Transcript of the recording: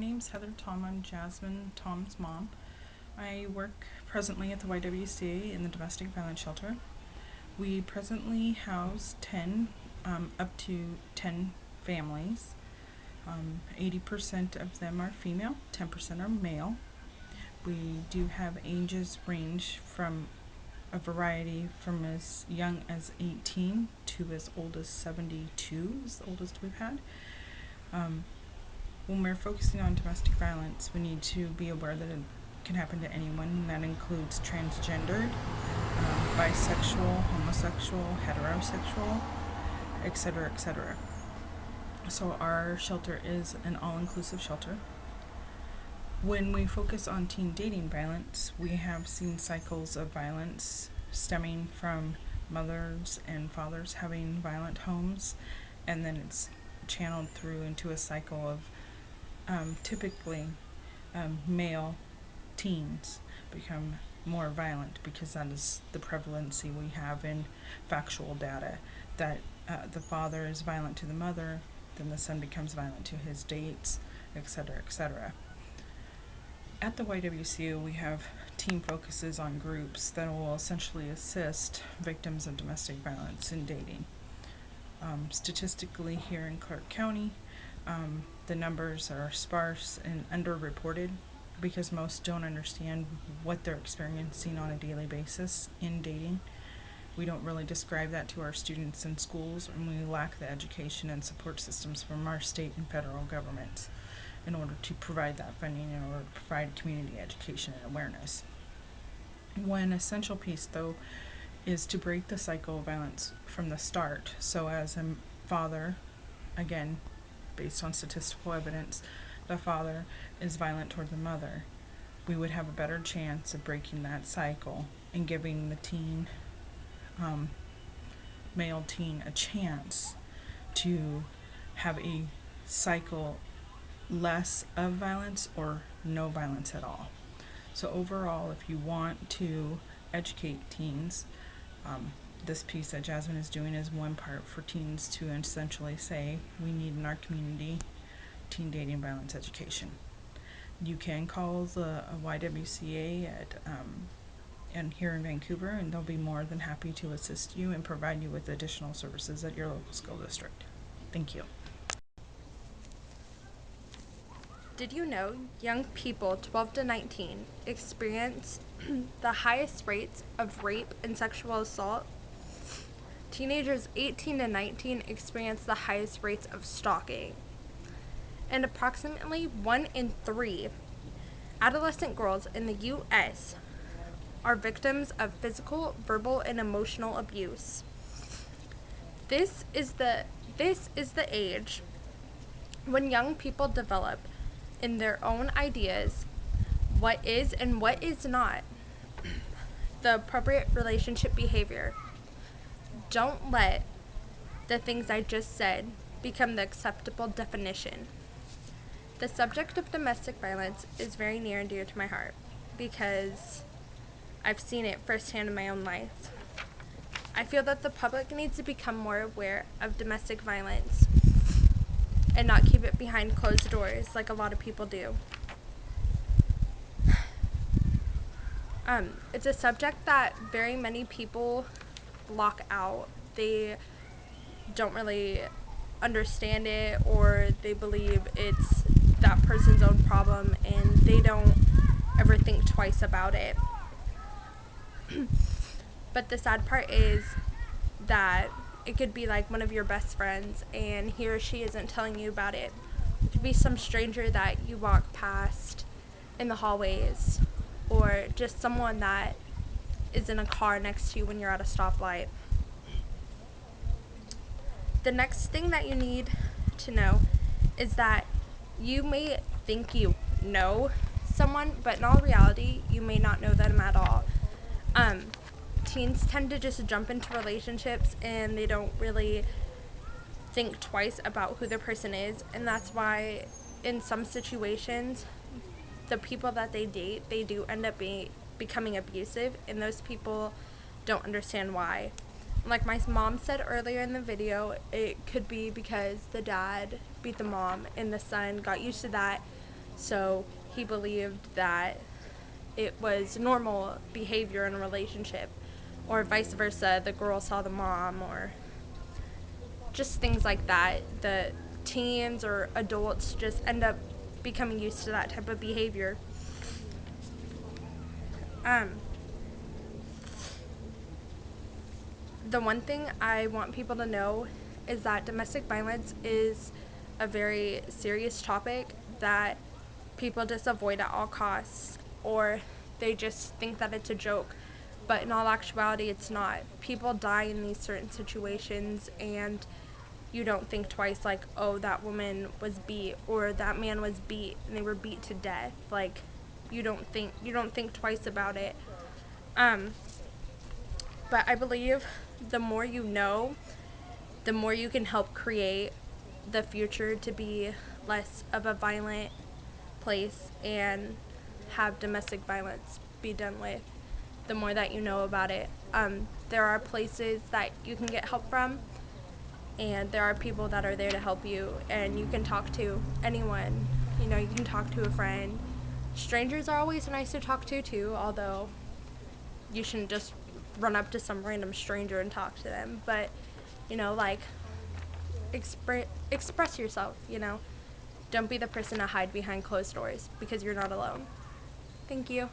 name's Heather Tom. I'm Jasmine, Tom's mom. I work presently at the YWCA in the domestic violence shelter. We presently house 10, up to 10 families. 80% of them are female, 10% are male. We do have ages range from a variety from as young as 18 to as old as 72 is the oldest we've had. When we're focusing on domestic violence, we need to be aware that it can happen to anyone, and that includes transgendered, bisexual, homosexual, heterosexual, etc., etc. So our shelter is an all-inclusive shelter. When we focus on teen dating violence, we have seen cycles of violence stemming from mothers and fathers having violent homes, and then it's channeled through into a cycle of typically male teens become more violent, because that is the prevalency we have in factual data, that the father is violent to the mother, then the son becomes violent to his dates, etc., etc. At the YWCA, we have team focuses on groups that will essentially assist victims of domestic violence in dating. Statistically, here in Clark County, the numbers are sparse and underreported because most don't understand what they're experiencing on a daily basis in dating. We don't really describe that to our students in schools, and we lack the education and support systems from our state and federal governments in order to provide that funding, in order to provide community education and awareness. One essential piece, though, is to break the cycle of violence from the start. So as a father, again, based on statistical evidence, the father is violent toward the mother, we would have a better chance of breaking that cycle and giving the teen, male teen, a chance to have a cycle less of violence or no violence at all. So overall, if you want to educate teens, this piece that Jasmine is doing is one part for teens to essentially say, we need in our community teen dating violence education. You can call the YWCA at and here in Vancouver, and they'll be more than happy to assist you and provide you with additional services at your local school district. Thank you. Did you know young people 12 to 19 experience the highest rates of rape and sexual assault? Teenagers 18 to 19 experience the highest rates of stalking. And approximately 1 in 3 adolescent girls in the U.S. are victims of physical, verbal, and emotional abuse. This is the age when young people develop in their own ideas what is and what is not the appropriate relationship behavior. Don't let the things I just said become the acceptable definition. The subject of domestic violence is very near and dear to my heart because I've seen it firsthand in my own life. I feel that the public needs to become more aware of domestic violence and not keep it behind closed doors like a lot of people do. It's a subject that very many people block out. They don't really understand it, or they believe it's that person's own problem and they don't ever think twice about it. But the sad part is that it could be like one of your best friends and he or she isn't telling you about it. It could be some stranger that you walk past in the hallways, or just someone that is in a car next to you when you're at a stoplight. The next thing that you need to know is that you may think you know someone, but in all reality, you may not know them at all. Teens tend to just jump into relationships and they don't really think twice about who the person is, and that's why in some situations the people that they date, they do end up becoming abusive, and those people don't understand why. Like my mom said earlier in the video, it could be because the dad beat the mom and the son got used to that, So he believed that it was normal behavior in a relationship, or vice versa, the girl saw the mom, or just things like that. The teens or adults just end up becoming used to that type of behavior. Um, the one thing I want people to know is that domestic violence is a very serious topic that people just avoid at all costs, or they just think that it's a joke. But in all actuality, it's not. People die in these certain situations, and you don't think twice, like, oh, that woman was beat, or that man was beat and they were beat to death. Like, you don't think twice about it. Um, but I believe the more you know, the more you can help create the future to be less of a violent place and have domestic violence be done with. The more that you know about it, there are places that you can get help from, and there are people that are there to help you, and you can talk to anyone. You can talk to a friend. Strangers are always nice to talk to too, although you shouldn't just run up to some random stranger and talk to them. But like, express yourself. Don't be the person to hide behind closed doors, because you're not alone. Thank you.